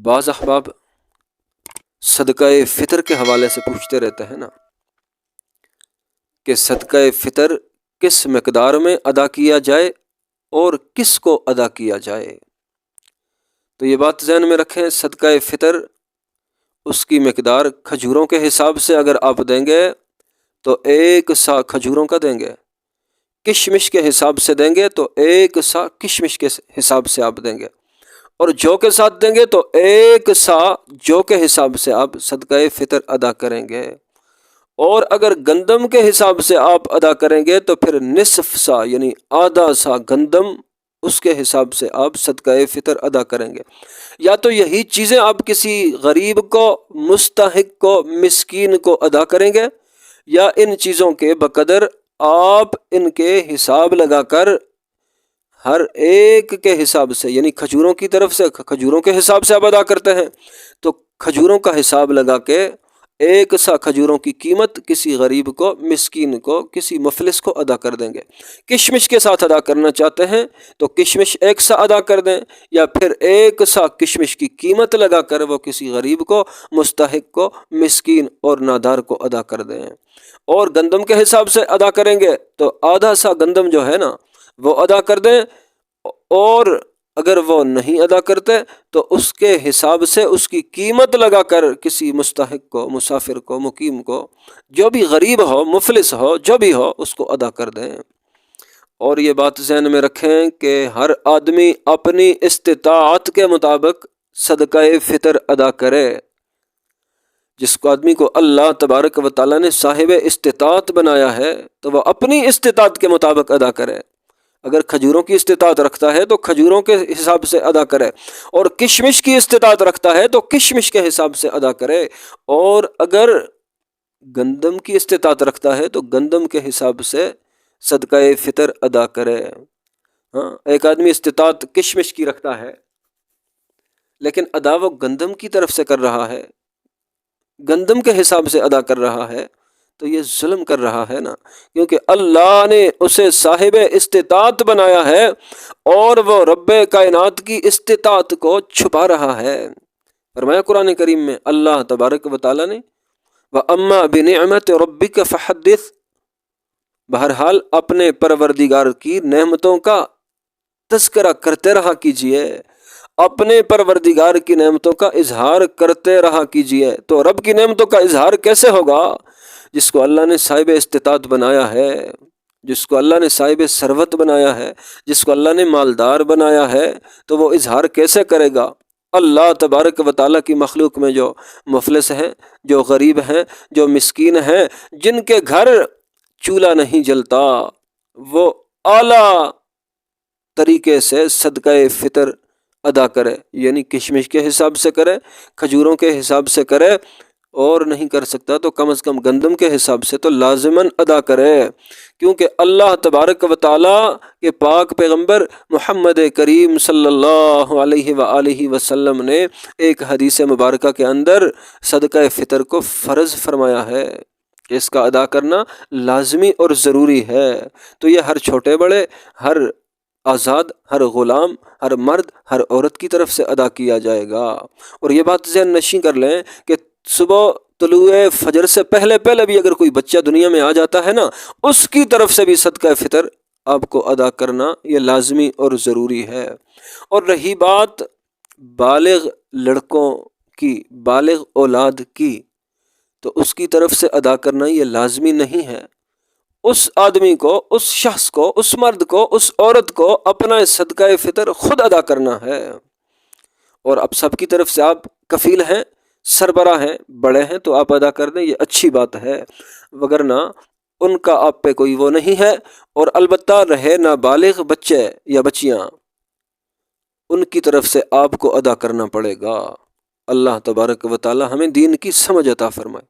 بعض احباب صدقہ فطر کے حوالے سے پوچھتے رہتے ہیں نا کہ صدقہ فطر کس مقدار میں ادا کیا جائے اور کس کو ادا کیا جائے۔ تو یہ بات ذہن میں رکھیں، صدقہ فطر اس کی مقدار کھجوروں کے حساب سے اگر آپ دیں گے تو 1 سا کھجوروں کا دیں گے، کشمش کے حساب سے دیں گے تو 1 سا کشمش کے حساب سے آپ دیں گے، اور جو کے ساتھ دیں گے تو 1 سا جو کے حساب سے آپ صدقہ فطر ادا کریں گے، اور اگر گندم کے حساب سے آپ ادا کریں گے تو پھر نصف سا یعنی آدھا سا گندم اس کے حساب سے آپ صدقہ فطر ادا کریں گے۔ یا تو یہی چیزیں آپ کسی غریب کو، مستحق کو، مسکین کو ادا کریں گے، یا ان چیزوں کے بقدر آپ ان کے حساب لگا کر ہر ایک کے حساب سے، یعنی کھجوروں کی طرف سے کھجوروں کے حساب سے آپ ادا کرتے ہیں تو کھجوروں کا حساب لگا کے 1 سا کھجوروں کی قیمت کسی غریب کو، مسکین کو، کسی مفلس کو ادا کر دیں گے۔ کشمش کے ساتھ ادا کرنا چاہتے ہیں تو کشمش 1 سا ادا کر دیں، یا پھر 1 سا کشمش کی قیمت لگا کر وہ کسی غریب کو، مستحق کو، مسکین اور نادار کو ادا کر دیں۔ اور گندم کے حساب سے ادا کریں گے تو آدھا سا گندم جو ہے نا وہ ادا کر دیں، اور اگر وہ نہیں ادا کرتے تو اس کے حساب سے اس کی قیمت لگا کر کسی مستحق کو، مسافر کو، مقیم کو، جو بھی غریب ہو، مفلس ہو، جو بھی ہو، اس کو ادا کر دیں۔ اور یہ بات ذہن میں رکھیں کہ ہر آدمی اپنی استطاعت کے مطابق صدقہ فطر ادا کرے۔ جس کو آدمی کو اللہ تبارک و تعالیٰ نے صاحب استطاعت بنایا ہے تو وہ اپنی استطاعت کے مطابق ادا کرے۔ اگر کھجوروں کی استطاعت رکھتا ہے تو کھجوروں کے حساب سے ادا کرے، اور کشمش کی استطاعت رکھتا ہے تو کشمش کے حساب سے ادا کرے، اور اگر گندم کی استطاعت رکھتا ہے تو گندم کے حساب سے صدقہ فطر ادا کرے۔ ہاں، ایک آدمی استطاعت کشمش کی رکھتا ہے لیکن ادا وہ گندم کی طرف سے کر رہا ہے، گندم کے حساب سے ادا کر رہا ہے، تو یہ ظلم کر رہا ہے نا، کیونکہ اللہ نے اسے صاحب استطاعت بنایا ہے اور وہ رب کائنات کی استطاعت کو چھپا رہا ہے۔ فرمایا قرآن کریم میں اللہ تبارک و تعالیٰ نے وَأَمَّا بِنِعْمَةِ رَبِّكَ فَحَدِّثْ، بہرحال اپنے پروردگار کی نعمتوں کا تذکرہ کرتے رہا کیجئے، اپنے پروردگار کی نعمتوں کا اظہار کرتے رہا کیجئے۔ تو رب کی نعمتوں کا اظہار کیسے ہوگا؟ جس کو اللہ نے صاحب استطاعت بنایا ہے، جس کو اللہ نے صاحب ثروت بنایا ہے، جس کو اللہ نے مالدار بنایا ہے، تو وہ اظہار کیسے کرے گا؟ اللہ تبارک و تعالیٰ کی مخلوق میں جو مفلس ہیں، جو غریب ہیں، جو مسکین ہیں، جن کے گھر چولہا نہیں جلتا، وہ اعلیٰ طریقے سے صدقہ فطر ادا کرے، یعنی کشمش کے حساب سے کرے، کھجوروں کے حساب سے کرے، اور نہیں کر سکتا تو کم از کم گندم کے حساب سے تو لازماً ادا کرے، کیونکہ اللہ تبارک و تعالیٰ کے پاک پیغمبر محمد کریم صلی اللہ علیہ وآلہ وسلم نے ایک حدیث مبارکہ کے اندر صدقہ فطر کو فرض فرمایا ہے کہ اس کا ادا کرنا لازمی اور ضروری ہے۔ تو یہ ہر چھوٹے بڑے، ہر آزاد، ہر غلام، ہر مرد، ہر عورت کی طرف سے ادا کیا جائے گا۔ اور یہ بات ذہن نشین کر لیں کہ صبح طلوع فجر سے پہلے بھی اگر کوئی بچہ دنیا میں آ جاتا ہے نا، اس کی طرف سے بھی صدقہ فطر آپ کو ادا کرنا یہ لازمی اور ضروری ہے۔ اور رہی بات بالغ لڑکوں کی، بالغ اولاد کی، تو اس کی طرف سے ادا کرنا یہ لازمی نہیں ہے۔ اس آدمی کو، اس شخص کو، اس مرد کو، اس عورت کو اپنا صدقہ فطر خود ادا کرنا ہے، اور اب سب کی طرف سے آپ کفیل ہیں، سربراہ ہیں، بڑے ہیں تو آپ ادا کر دیں، یہ اچھی بات ہے، وگرنہ ان کا آپ پہ کوئی وہ نہیں ہے۔ اور البتہ رہے نابالغ بچے یا بچیاں، ان کی طرف سے آپ کو ادا کرنا پڑے گا۔ اللہ تبارک و تعالی ہمیں دین کی سمجھ عطا فرمائے۔